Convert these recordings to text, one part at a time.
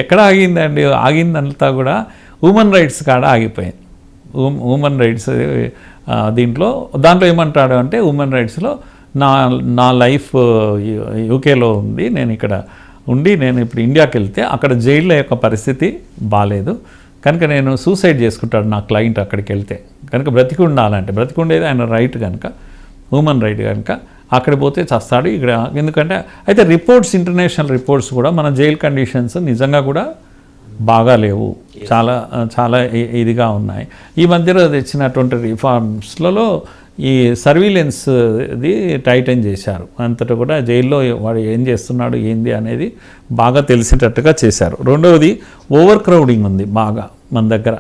ఎక్కడ ఆగిందండి? ఆగిందంతా కూడా human rights కాడ ఆగిపోయింది. హ్యూమన్ రైట్స్ దాంట్లో ఏమంటాడు అంటే హ్యూమన్ రైట్స్లో నా లైఫ్ యూకేలో ఉంది, నేను ఇక్కడ ఉండి నేను ఇప్పుడు ఇండియాకి వెళ్తే అక్కడ జైల్లో యొక్క పరిస్థితి బాగాలేదు కనుక నేను సూసైడ్ చేసుకుంటాడు నా క్లయింట్ అక్కడికి వెళ్తే కనుక బ్రతికి ఉండాలంటే బ్రతికి ఉండేది ఆయన రైట్ కనుక, హ్యూమన్ రైట్ కనుక అక్కడ పోతే చస్తాడు ఇక్కడ. ఎందుకంటే అయితే రిపోర్ట్స్, ఇంటర్నేషనల్ రిపోర్ట్స్ కూడా మన జైలు కండిషన్స్ నిజంగా కూడా బాగా లేవు, చాలా ఇదిగా ఉన్నాయి. ఈ మధ్యలో తెచ్చినటువంటి రిఫార్మ్స్లలో ఈ సర్వీలెన్స్ది టైటన్ చేశారు. అంతటా కూడా జైల్లో వాడు ఏం చేస్తున్నాడు ఏంది అనేది బాగా తెలిసేటట్టుగా చేశారు. రెండవది ఓవర్ క్రౌడింగ్ ఉంది బాగా మన దగ్గర.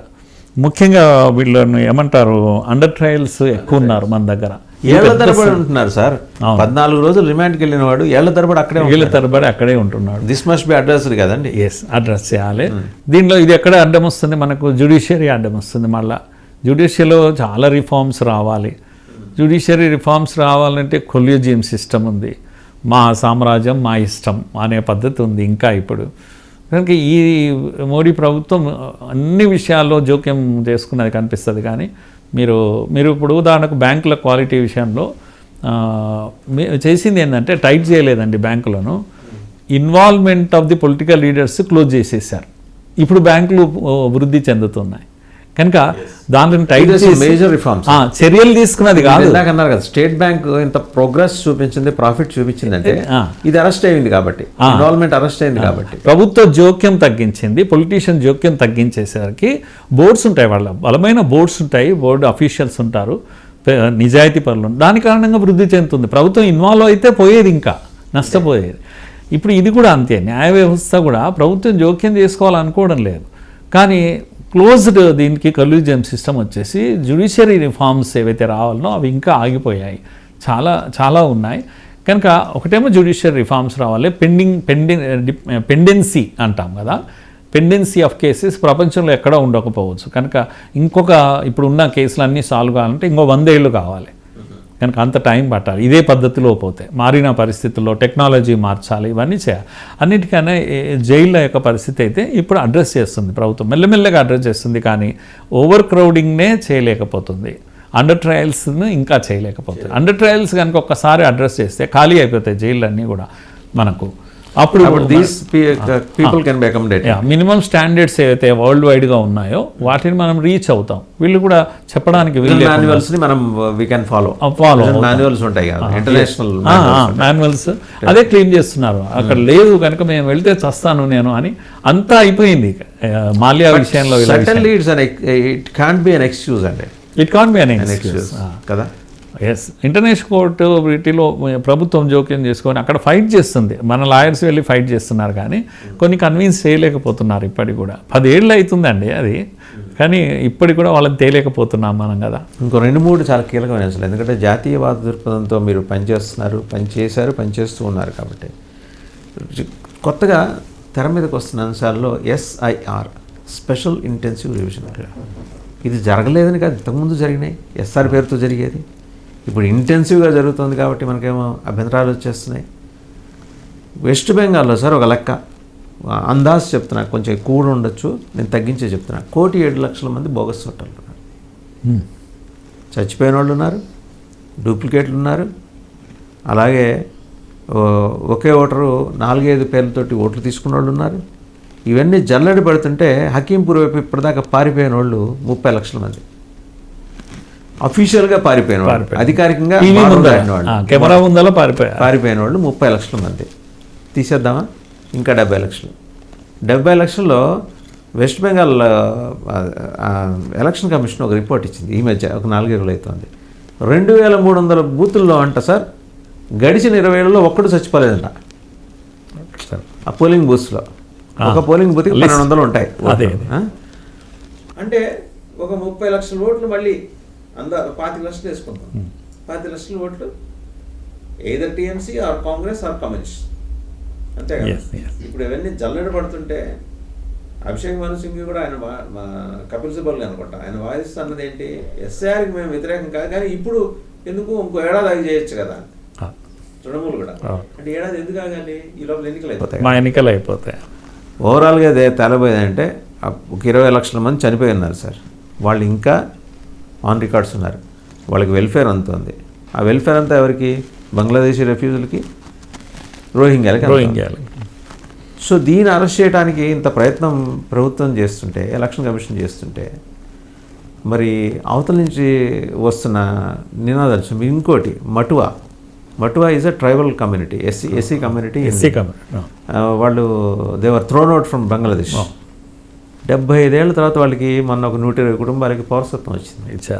ముఖ్యంగా వీళ్ళని ఏమంటారు, అండర్ ట్రయల్స్ ఎక్కువ ఉన్నారు మన దగ్గర. ఏళ్ల తరబడి ఉంటున్నారు సార్. 14 రోజులు రిమాండ్కి వెళ్ళిన వాడు ఏళ్ల తరబడి అక్కడే ఉంటున్నాడు. దిస్ మస్ట్ బి అడ్రస్డ్ కదండి. ఎస్, అడ్రస్ చేయాలి. దీనిలో ఇది ఎక్కడ అడ్డం వస్తుంది మనకు? జ్యుడిషియరీ అడ్డం వస్తుంది. మళ్ళీ జ్యుడిషియరీలో చాలా రిఫార్మ్స్ రావాలి. జ్యుడిషియరీ రిఫార్మ్స్ రావాలంటే కొల్యూజియం సిస్టమ్ ఉంది, మా సామ్రాజ్యం మా ఇష్టం అనే పద్ధతి ఉంది ఇంకా ఇప్పుడు. కనుక ఈ మోడీ ప్రభుత్వం అన్ని విషయాల్లో జోక్యం చేసుకున్నది కనిపిస్తుంది. కానీ మీరు ఇప్పుడు ఉదాహరణకు బ్యాంకుల క్వాలిటీ విషయంలో చేసింది ఏంటంటే టైట్ చేయలేదండి బ్యాంకులను. Involvement of the political leaders close చేసేసారు. ఇప్పుడు బ్యాంకులు వృద్ధి చెందుతున్నాయి కనుక దాంట్లో టైట్ మేజర్ రిఫార్మ్స్ చర్యలు తీసుకున్నది కాదు. అన్నారు కదా, స్టేట్ బ్యాంక్ ఇంత ప్రోగ్రెస్ చూపించింది, ప్రాఫిట్ చూపించిందంటే ఇది అరెస్ట్ అయింది కాబట్టి, ఇన్వాల్వ్మెంట్ అరెస్ట్ అయింది కాబట్టి. ప్రభుత్వ జోక్యం తగ్గించింది, పొలిటీషియన్ జోక్యం తగ్గించేసరికి బోర్డ్స్ ఉంటాయి, వాళ్ళ బలమైన బోర్డ్స్ ఉంటాయి, బోర్డు అఫీషియల్స్ ఉంటారు, నిజాయితీ పనులు. దాని కారణంగా వృద్ధి చెందుతుంది. ప్రభుత్వం ఇన్వాల్వ్ అయితే పోయేది, ఇంకా నష్టపోయేది. ఇప్పుడు ఇది కూడా అంతే. న్యాయ వ్యవస్థ కూడా ప్రభుత్వం జోక్యం చేసుకోవాలనుకోవడం లేదు. కానీ క్లోజ్డ్ దీనికి కొల్యూజియం సిస్టమ్ వచ్చేసి జ్యుడిషియరీ రిఫార్మ్స్ ఏవైతే రావాలనో అవి ఇంకా ఆగిపోయాయి, చాలా ఉన్నాయి. కనుక ఒకటేమో జ్యుడిషియరీ రిఫార్మ్స్ రావాలి. పెండెన్సీ అంటాం కదా, పెండెన్సీ ఆఫ్ కేసెస్ ప్రపంచంలో ఎక్కడ ఉండకపోవచ్చు. కనుక ఇప్పుడు ఉన్న కేసులన్నీ సాల్వ్ కావాలంటే ఇంకో 100 ఏళ్ళు కావాలి. కనుక అంత టైం పట్టాలి. ఇదే పద్ధతిలో పోతే మారిన పరిస్థితుల్లో టెక్నాలజీ మార్చాలి, ఇవన్నీ చేయాలి. అన్నిటికన్నా జైళ్ళ యొక్క పరిస్థితి అయితే ఇప్పుడు అడ్రస్ చేస్తుంది ప్రభుత్వం, మెల్లమెల్లగా అడ్రస్ చేస్తుంది. కానీ ఓవర్ క్రౌడింగ్నే చేయలేకపోతుంది, అండర్ ట్రయల్స్ను ఇంకా చేయలేకపోతుంది. అండర్ ట్రయల్స్ కనుక ఒక్కసారి అడ్రస్ చేస్తే ఖాళీ అయిపోతాయి జైళ్ళన్నీ కూడా మనకు. అప్పుడు these people can be accommodate. Minimum standards ఏవైతే వరల్డ్ వైడ్గా ఉన్నాయో వాటిని మనం రీచ్ అవుతాం. వీళ్ళు కూడా చెప్పడానికి మాన్యువల్స్ ని మనం వి కెన్ ఫాలో మాన్యువల్స్ ఉంటాయి కదా, ఇంటర్నేషనల్ మాన్యువల్స్ అదే క్లీన్ చేస్తున్నారు. అక్కడ లేదు కనుక మేము వెళ్తే చస్తాను నేను అని అంతా అయిపోయింది. మాల్యా విషయంలో it can't be an excuse అండి, it can't be an excuse కదా. ఎస్, ఇంటర్నేషనల్ కోర్టు వీటిలో ప్రభుత్వం జోక్యం చేసుకొని అక్కడ ఫైట్ చేస్తుంది. మన లాయర్స్ వెళ్ళి ఫైట్ చేస్తున్నారు కానీ కొన్ని కన్విన్స్ చేయలేకపోతున్నారు. ఇప్పటికి కూడా 10 ఏళ్ళు అవుతుందండి అది, కానీ ఇప్పటికి కూడా వాళ్ళని తేలేకపోతున్నాం మనం కదా. ఇంకో 2-3 చాలా కీలకమైన అసలు, ఎందుకంటే జాతీయవాద దృక్పథంతో మీరు పనిచేస్తూ ఉన్నారు కాబట్టి కొత్తగా తెర మీదకి వస్తున్న అంశాల్లో SIR, స్పెషల్ ఇంటెన్సివ్ రివిజన్, ఇది జరగలేదని కాదు, ఇంతకుముందు జరిగినాయి. SR పేరుతో జరిగేది ఇప్పుడు ఇంటెన్సివ్గా జరుగుతుంది కాబట్టి మనకేమో అభ్యంతరాలు వచ్చేస్తున్నాయి. వెస్ట్ బెంగాల్లో సార్ ఒక లెక్క అందాజు చెప్తున్నా, కొంచెం ఎక్కువ కూడా ఉండొచ్చు, నేను తగ్గించే చెప్తున్నా, 1,07,00,000 మంది బోగస్ ఓటర్లు ఉన్నారు. చచ్చిపోయిన వాళ్ళు ఉన్నారు, డూప్లికేట్లు ఉన్నారు, అలాగే ఒకే ఓటరు 4-5 పేర్లతోటి ఓట్లు తీసుకున్న వాళ్ళు ఉన్నారు. ఇవన్నీ జల్లడి పడుతుంటే హకీంపూర్ వైపు ఇప్పటిదాకా పారిపోయిన వాళ్ళు 30 లక్షల మంది అఫీషియల్గా పారిపోయిన వాళ్ళు, అధికారికంగా కెమెరా ముందర పారిపోయిన వాళ్ళు 30 లక్షల మంది. తీసేద్దామా? ఇంకా 70 లక్షలు. 70 లక్షల్లో వెస్ట్ బెంగాల్ ఎలక్షన్ కమిషన్ ఒక రిపోర్ట్ ఇచ్చింది ఈ మధ్య, ఒక 4 రోజులు అవుతుంది. 2,300 బూతుల్లో అంట సార్ గడిచిన 20 ఏళ్ళలో ఒక్కడు చచ్చిపోలేదంట. ఆ పోలింగ్ బూత్స్లో ఒక పోలింగ్ బూత్కి 1,200 ఉంటాయి. అంటే ఒక 30 లక్షల ఓట్లు మళ్ళీ 25 లక్షలు వేసుకుంటాం. 25 లక్షల ఓట్లు either TMC or Congress or communist, అంతే కదా. ఇప్పుడు ఇవన్నీ జల్లెడ పడుతుంటే అభిషేక్ మను సింగ్ కూడా ఆయన కపిల్ సిబల్ అనుకుంటా ఆయన వాయిస్ అన్నది ఏంటి, SIRకి మేము వ్యతిరేకం కాదు కానీ ఇప్పుడు ఎందుకు ఇంకో ఏడాది చేయొచ్చు కదా తృణమూలు కూడా. అంటే ఏడాది ఎందుకు కాగాలి, ఈ లోపల ఎన్నికలు అయిపోతాయి. మా ఎన్నికలు అయిపోతాయి. ఓవరాల్గా తేలబోయేదంటే ఒక 20 లక్షల మంది చనిపోయి ఉన్నారు సార్. వాళ్ళు ఇంకా ఆన్ రికార్డ్స్ ఉన్నారు. వాళ్ళకి వెల్ఫేర్ అంత ఉంది. ఆ వెల్ఫేర్ అంతా ఎవరికి? బంగ్లాదేశీ రెఫ్యూజులకి, రోహింగ్యాలకి. సో దీన్ని అరెస్ట్ చేయడానికి ఇంత ప్రయత్నం ప్రభుత్వం చేస్తుంటే, ఎలక్షన్ కమిషన్ చేస్తుంటే, మరి అవతల నుంచి వస్తున్న నినాదాలు ఇంకోటి Matua is a tribal community, SC community. వాళ్ళు they were thrown out from Bangladesh. 75 ఏళ్ళ తర్వాత వాళ్ళకి మొన్న ఒక 120 కుటుంబాలకి పౌరసత్వం వచ్చింది.